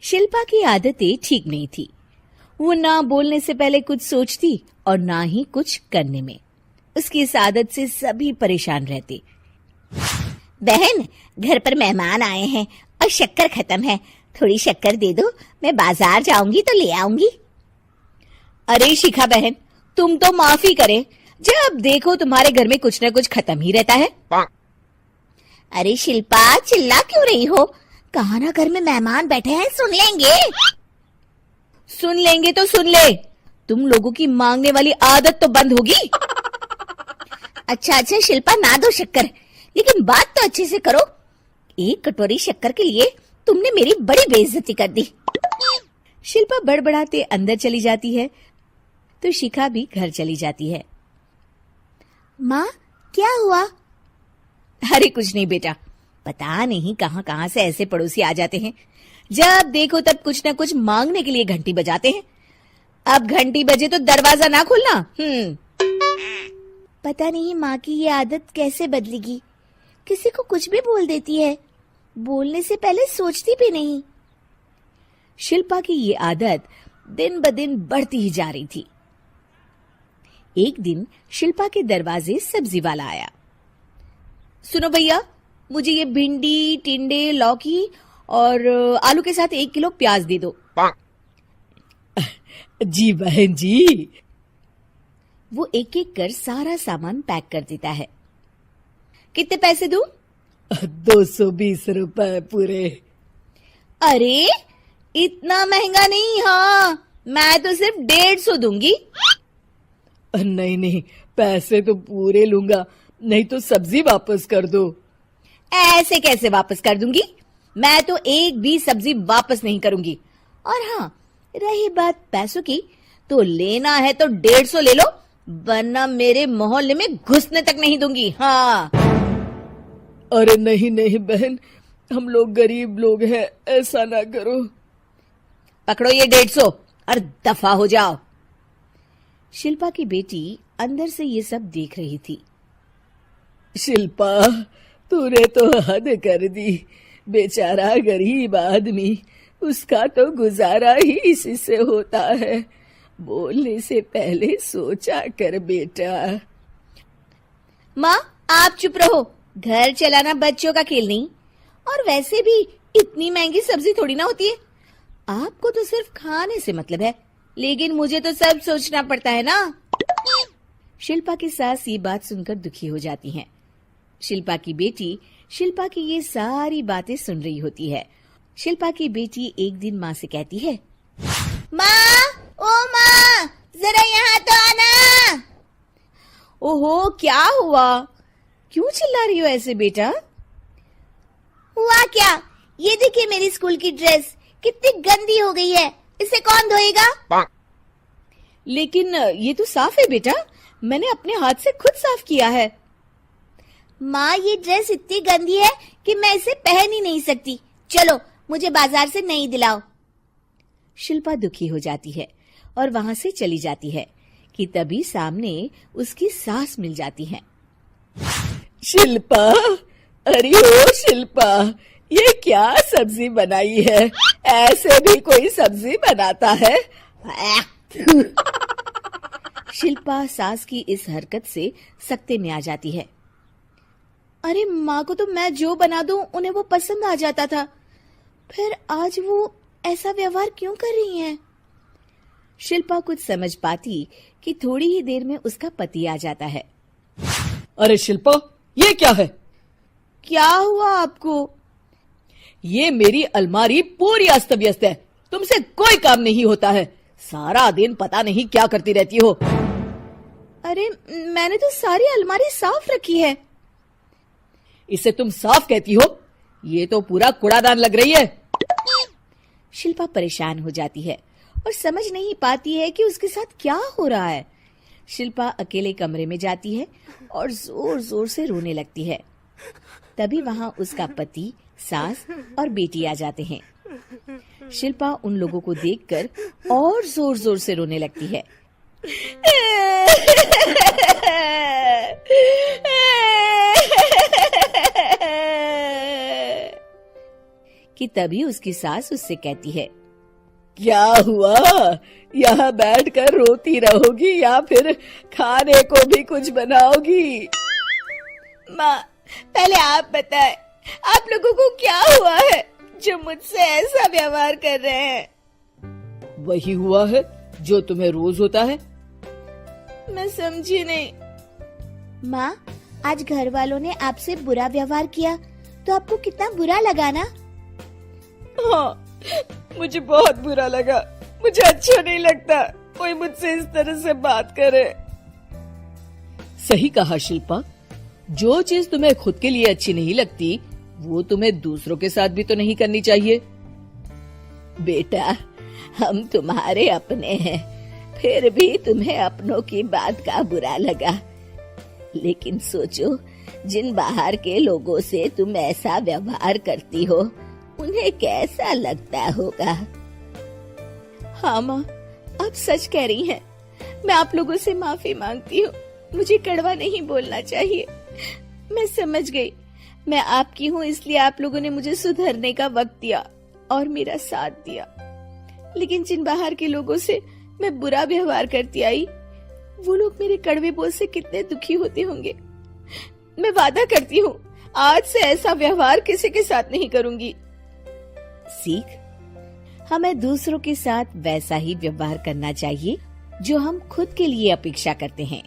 शिल्पा की आदतें ठीक नहीं थी। वो ना बोलने से पहले कुछ सोचती और ना ही कुछ करने में। उसकी इस आदत से सभी परेशान रहते। बहन, घर पर मेहमान आए हैं और शक्कर खत्म है, थोड़ी शक्कर दे दो, मैं बाजार जाऊंगी तो ले आऊंगी। अरे शिखा बहन, तुम तो माफी करे, जब देखो तुम्हारे घर में कुछ न कुछ खत्म ही रहता है। अरे शिल्पा, चिल्ला क्यों रही हो? कहा ना घर में मेहमान बैठे हैं, सुन लेंगे। सुन लेंगे तो सुन ले, तुम लोगों की मांगने वाली आदत तो बंद होगी। अच्छा शिल्पा, ना दो शक्कर, लेकिन बात तो अच्छे से करो। एक कटोरी शक्कर के लिए तुमने मेरी बड़ी बेइज्जती कर दी। शिल्पा बड़बड़ाते अंदर चली जाती है तो शिखा भी घर चली जाती है। माँ, क्या हुआ? अरे कुछ नहीं बेटा, पता नहीं कहां कहां से ऐसे पड़ोसी आ जाते हैं, जब देखो तब कुछ न कुछ मांगने के लिए घंटी बजाते हैं। अब घंटी बजे तो दरवाजा ना खोलना। पता नहीं माँ की ये आदत कैसे बदलेगी, किसी को कुछ भी बोल देती है, बोलने से पहले सोचती भी नहीं। शिल्पा की ये आदत दिन ब दिन बढ़ती ही जा रही थी। एक दिन शिल्पा के दरवाजे सब्जी वाला आया। सुनो भैया, मुझे ये भिंडी, टिंडे, लौकी और आलू के साथ 1 किलो प्याज दे दो। जी बहन जी। वो एक एक कर सारा सामान पैक कर देता है। कितने पैसे दूं? 220 रुपए पूरे। अरे इतना महंगा नहीं। हाँ, मैं तो सिर्फ 150 दूंगी। नहीं, पैसे तो पूरे लूंगा, नहीं तो सब्जी वापस कर दो। ऐसे कैसे वापस कर दूंगी? मैं तो एक भी सब्जी वापस नहीं करूंगी। और हाँ, रही बात पैसों की, तो लेना है तो 150 ले लो, वरना मेरे मोहल्ले में घुसने तक नहीं दूंगी। हाँ। अरे नहीं बहन, हम लोग गरीब लोग हैं, ऐसा ना करो। पकड़ो ये 150 और दफा हो जाओ। शिल्पा की बेटी अंदर से ये सब देख रही थी। शिल्पा, तूने तो हद कर दी। बेचारा गरीब आदमी, उसका तो गुजारा ही इसी से होता है। बोलने से पहले सोचा कर बेटा। माँ, आप चुप रहो, घर चलाना बच्चों का खेल नहीं। और वैसे भी इतनी महंगी सब्जी थोड़ी ना होती है। आपको तो सिर्फ खाने से मतलब है, लेकिन मुझे तो सब सोचना पड़ता है ना। शिल्पा की सास ये बात सुनकर दुखी हो जाती हैं। शिल्पा की बेटी शिल्पा की ये सारी बातें सुन रही होती है। शिल्पा की बेटी एक दिन माँ से कहती है, माँ, ओ माँ, जरा यहाँ तो आना। ओहो, क्या हुआ? क्यों चिल्ला रही हो ऐसे बेटा? हुआ क्या? ये देखिए मेरी स्कूल की ड्रेस कितनी गंदी हो गई है, इसे कौन धोएगा? लेकिन ये तो साफ है बेटा, मैंने अपने हाथ से खुद साफ किया है। माँ, ये ड्रेस इतनी गंदी है कि मैं इसे पहन ही नहीं सकती। चलो, मुझे बाजार से नई दिलाओ। शिल्पा दुखी हो जाती है और वहां से चली जाती है कि तभी सामने उसकी सास मिल जाती है। शिल्पा, अरे ओ शिल्पा, ये क्या सब्जी बनाई है? ऐसे भी कोई सब्जी बनाता है? शिल्पा सास की इस हरकत से सख्ते में आ जाती है। अरे माँ को तो मैं जो बना दूं उन्हें वो पसंद आ जाता था, फिर आज वो ऐसा व्यवहार क्यों कर रही हैं? शिल्पा कुछ समझ पाती कि थोड़ी ही देर में उसका पति आ जाता है। अरे शिल्पा, ये क्या है? क्या हुआ आपको? ये मेरी अलमारी पूरी अस्त व्यस्त है, तुमसे कोई काम नहीं होता है। सारा दिन पता नहीं क्या करती रहती हो। अरे मैंने तो सारी अलमारी साफ रखी है। इसे तुम साफ कहती हो? ये तो पूरा कूड़ादान लग रही है। शिल्पा परेशान हो जाती है और समझ नहीं पाती है कि उसके साथ क्या हो रहा है। शिल्पा अकेले कमरे में जाती है और जोर जोर से रोने लगती है। तभी वहां उसका पति, सास और बेटी आ जाते हैं। शिल्पा उन लोगों को देखकर और जोर जोर से रोने लगती है। कि तभी उसकी सास उससे कहती है, क्या हुआ? यहाँ बैठकर रोती रहोगी या फिर खाने को भी कुछ बनाओगी? माँ, पहले आप बताएं, आप लोगों को क्या हुआ है जो मुझसे ऐसा व्यवहार कर रहे हैं? वही हुआ है जो तुम्हें रोज होता है। मैं समझी नहीं। माँ, आज घर वालों ने आपसे बुरा व्यवहार किया तो आपको कितना बुरा लगा ना? हाँ, मुझे बहुत बुरा लगा। मुझे अच्छा नहीं लगता कोई मुझसे इस तरह से बात करे। सही कहा शिल्पा, जो चीज तुम्हें खुद के लिए अच्छी नहीं लगती वो तुम्हें दूसरों के साथ भी तो नहीं करनी चाहिए। बेटा, हम तुम्हारे अपने हैं, फिर भी तुम्हें अपनों की बात का बुरा लगा। लेकिन सोचो, जिन बाहर के लोगों से तुम ऐसा व्यवहार करती हो उन्हें कैसा लगता होगा। हाँ माँ, आप सच कह रही हैं। मैं आप लोगों से माफी मांगती हूँ। मुझे कड़वा नहीं बोलना चाहिए। मैं समझ गई, मैं आपकी हूँ इसलिए आप लोगों ने मुझे सुधरने का वक्त दिया और मेरा साथ दिया। लेकिन जिन बाहर के लोगों से मैं बुरा व्यवहार करती आई, वो लोग मेरे कड़वे बोल से कितने दुखी होते होंगे। मैं वादा करती हूँ, आज से ऐसा व्यवहार किसी के साथ नहीं करूंगी। सीख, हमें दूसरों के साथ वैसा ही व्यवहार करना चाहिए जो हम खुद के लिए अपेक्षा करते हैं।